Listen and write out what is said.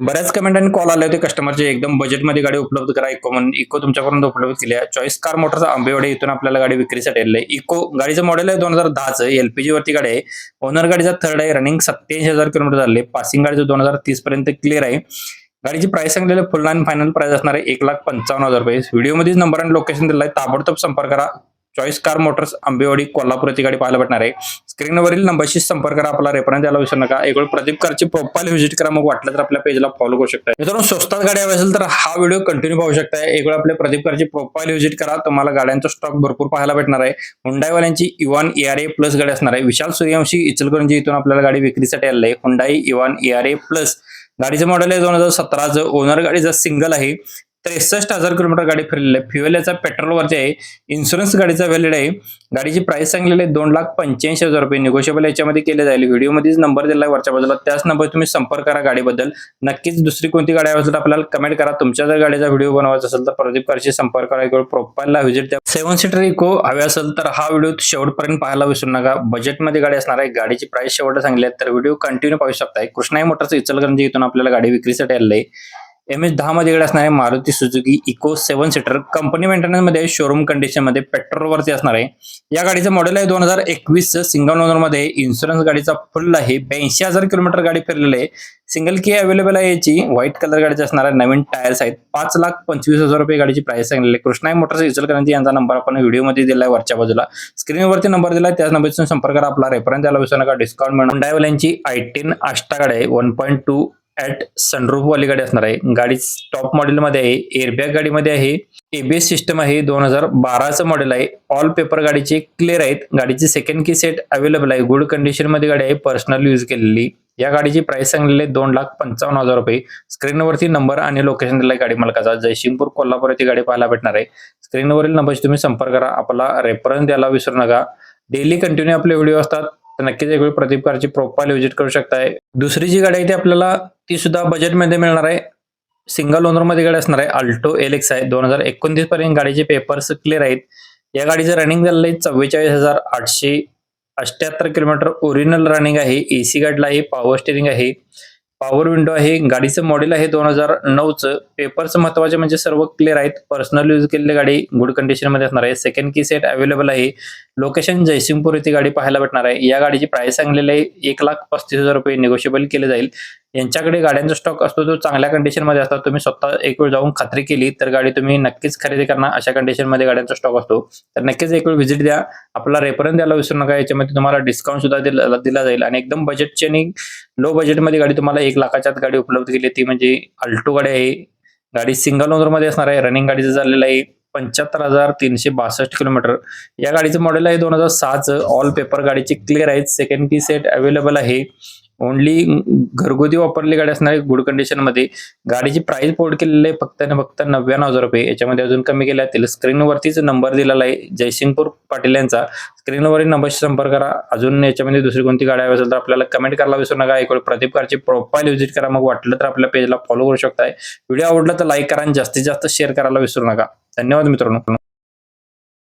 बऱ्याच कमेंट आणि कॉल आले होते कस्टमरचे एकदम बजेटमध्ये गाडी उपलब्ध करा इको म्हणून. इको तुमच्यापर्यंत उपलब्ध केली आहे. चॉईस कार मोटर्स आंबेवाडी इथून आपल्याला गाडी विक्रीसाठी आलेली आहे. इको गाडीचं मॉडेल आहे 2010चं, एलपीजी वरती गाडी आहे. ओनर गाडीचा थर्ड आहे. रनिंग 87,000 किलोमीटर झाले. पासिंग गाडीचं 2030 पर्यंत क्लिअर आहे. गाडीची प्राइस सांगलेली फुल आणि फायनल प्राइस असणार आहे 1,55,000 रुपये. व्हिडिओमध्येच नंबर आणि लोकेशन दिलं आहे, ताबडतोब संपर्क करा. Choice car Motors Ambewadi Kolhapur येथे गाडी पाहायला भेटणार आहे. स्क्रीनवरील नंबरशी संपर्क करा. आपला रेफरन्स द्यायला विसरू नका. एक वेळ प्रदीप कारची प्रोफाईल व्हिजिट करा. मग वाटलं तर आपल्या पेजला फॉलो करू शकता. मित्रांनो, स्वस्तात गाडी हवी असेल तर हा व्हिडिओ कंटिन्यू पाहू शकता. एक वेळ आपल्या प्रदीप कारची प्रोफाईल व्हिजिट करा. तुम्हाला गाड्यांचा स्टॉक भरपूर पाहायला भेटणार आहे. हुंडाईवाल्यांची इव्हान ERA प्लस गाडी असणार आहे. विशाल सूर्यवंशी इचलकरंजी इथून आपल्याला गाडी विक्रीसाठी आलेली आहे. हुंडाई इव्हान ERA प्लस गाडीचं मॉडेल आहे 2017चं. ओनर गाडीचा सिंगल आहे. 63,000 किलोमीटर गाडी फिरलेली आहे. फ्युएल याचा पेट्रोल वरती आहे. इन्शुरन्स गाडीचा व्हॅलिड आहे. गाडीची प्राइस सांगलेली आहे 2,85,000 रुपये. निगोशिएबल याच्यामध्ये केले जाईल. व्हिडिओमध्येच नंबर दिलाय वरच्या बाजूला, त्याच नंबर तुम्ही संपर्क करा गाडीबद्दल. नक्कीच दुसरी कोणती गाडी हवी असेल तर आपल्याला कमेंट करा. तुमच्या जर गाडीचा व्हिडिओ बनवायचा असेल तर प्रदीप कारशी संपर्क करा. किंवा प्रोफाईलला व्हिजिट द्या. 7 सीटर इको हवी असेल तर हा व्हिडिओ शेवटपर्यंत पाहायला विसरू नका. बजेटमध्ये गाडी असणार आहे. गाडीची प्राइस शेवट सांगली आहे तर व्हिडिओ कंटिन्यू पाहू शकताय. कृष्णाई मोटर्स इचलकरंजी इथून आपल्याला गाडी विक्रीसाठी आलेली आहे. MS10 मध्ये गाडी असणार आहे. Maruti Suzuki Eeco 7 seater company maintenance मध्ये शोरूम कंडिशन मध्ये पेट्रोल वरती असणार आहे. या गाडीचं मॉडेल आहे 2021 सिंगल ओनर मध्ये. इन्शुरन्स गाडीचा फुल आहे. 82,000 किलोमीटर गाडी फिरलेली आहे. सिंगल की अवेलेबल आहे याची. व्हाईट कलर गाडीची असणार आहे. नवीन टायर्स आहेत. 5,25,000 रुपये गाडीची प्राइस सांगितली. कृष्णाई मोटर्स इचलकरंजी यांचा नंबर आपण व्हिडिओमध्ये दिलाय वरच्या बाजूला. स्क्रीनवरती नंबर दिलाय, त्याच नंबरचा संपर्क करा. आपला रेफरन्स द्यायला विसरू नका. डिस्काउंट मिळणार. हुंडाईवाल्यांची i10 आष्टा गाडी आहे. 1.2 ॲट सनरूफ वाली गाडी असणार आहे. गाडी टॉप मॉडेल मध्ये आहे. एअरबॅग गाडीमध्ये आहे. ABS सिस्टम आहे. 2012चं मॉडेल आहे. ऑल पेपर गाडीचे क्लिअर आहेत. गाडीची सेकंड की सेट अवेलेबल आहे. गुड कंडिशन मध्ये गाडी आहे. पर्सनल यूज केलेली. या गाडीची प्राइस सांगलेली आहे 2,55,000 रुपये. स्क्रीनवरती नंबर आणि लोकेशन दिलाय गाडी मालकाचा. जयसिंगपूर कोल्हापूर येथे गाडी पाहायला भेटणार आहे. स्क्रीनवरील नंबरशी तुम्ही संपर्क करा. आपला रेफरन्स द्यायला विसरू नका. डेली कंटिन्यू आपले व्हिडिओ असतात तर नक्कीच एक वेळ प्रदीप कारची प्रोफाईल व्हिजिट करू शकताय. दुसरी जी गाडी आहे ती आपल्याला ती सुद्धा बजेटमध्ये मिळणार आहे. सिंगल ओनर मध्ये गाडी असणार आहे. अल्टो LX आहे. 2029 पर्यंत गाडीचे पेपर्स क्लिअर आहेत. या गाडीचं रनिंग झालेलं आहे 44,878 किलोमीटर. ओरिजिनल रनिंग आहे. AC गाडीला आहे. पॉवर स्टेरिंग आहे. पॉवर विंडो आहे. गाडीचं मॉडेल आहे 2009चं. पेपर्स महत्वाचे म्हणजे सर्व क्लिअर आहेत. पर्सनल यूज केलेली गाडी गुड कंडिशन मध्ये असणार आहे. सेकंड की सेट अवेलेबल आहे. लोकेशन जयसिंगपूर येथे गाडी पाहायला भेटणार आहे. या गाडीची प्राइस सांगलेली आहे 1,35,000 रुपये. निगोशिएबल केले जाईल. यांच्याकडे गाड्यांचा स्टॉक असतो तो चांगल्या कंडिशन मध्ये असतात. तुम्ही स्वतः एक वेळ जाऊन खात्री केली तर गाडी तुम्ही नक्कीच खरेदी करणार. अशा कंडिशन मध्ये गाड्यांचा स्टॉक असतो. तर नक्कीच एक वेळ व्हिजिट द्या. आपला रेफरन्स द्यायला विसरू नका. याच्यामध्ये तुम्हाला डिस्काउंट सुद्धा दिला जाईल. आणि एकदम बजेटची आणि लो बजेटमध्ये गाडी तुम्हाला 1,00,000च्यात गाडी उपलब्ध केली ती म्हणजे अल्टो गाडी आहे. गाडी सिंगल ओनर मध्ये असणार आहे. रनिंग गाडीचं झालेलं आहे 75,362 किलोमीटर. या गाडीचं मॉडेल आहे 2006चं. ऑल पेपर गाडीची क्लिअर आहेत. सेकंड की सेट अवेलेबल आहे. ओनली घरगुती वापरली गाडी असणार आहे गुड कंडिशन मध्ये. गाडीची प्राइस पोर्ट केलेली आहे फक्त 99,000 रुपये. याच्यामध्ये अजून कमी केल्या जातील. स्क्रीनवरतीच नंबर दिलेला आहे जयसिंगपूर पाटील यांचा. स्क्रीनवरील नंबरशी संपर्क करा. अजून याच्यामध्ये दुसरी कोणती गाडी हवी असेल तर आपल्याला कमेंट करायला विसरू नका. एक वेळ प्रदीप कारची प्रोफाईल व्हिजिट करा. मग वाटलं तर आपल्या पेजला फॉलो करू शकताय. व्हिडिओ आवडला तर लाईक करा आणि जास्तीत जास्त शेअर करायला विसरू नका. धन्यवाद मित्रांनो.